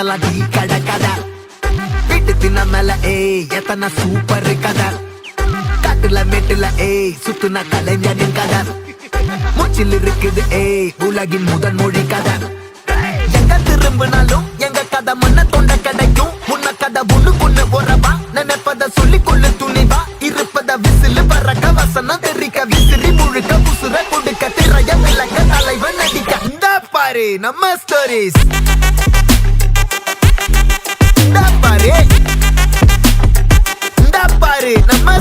மாத்தலாம் டீ கடை கதை. வீட்டு தின்ன மேல எத்தனை சூப்பர் கதை. காட்டுல மேட்டுல சுத்துன கலைஞனின் கதை. மூச்சில் இருக்குது உலகின் முதன் மொழி கதை. எங்க திரும்பினாலும் எங்க கதை மண்ண தொண்ட கிடைக்கும். முன்ன கதை ஒண்ணு போறவா நினைப்பத சொல்லி கொள்ளு துணிவா. இருப்பத விசிலு பறக்க வசனம் தெரிக்க விசிறி முழுக்க புசுர கொடுக்க திரைய விளக்க தலைவன் நடிக்க. இந்த பாரு நம்ம ஸ்டோரிஸ். இந்த பாரு நம்ம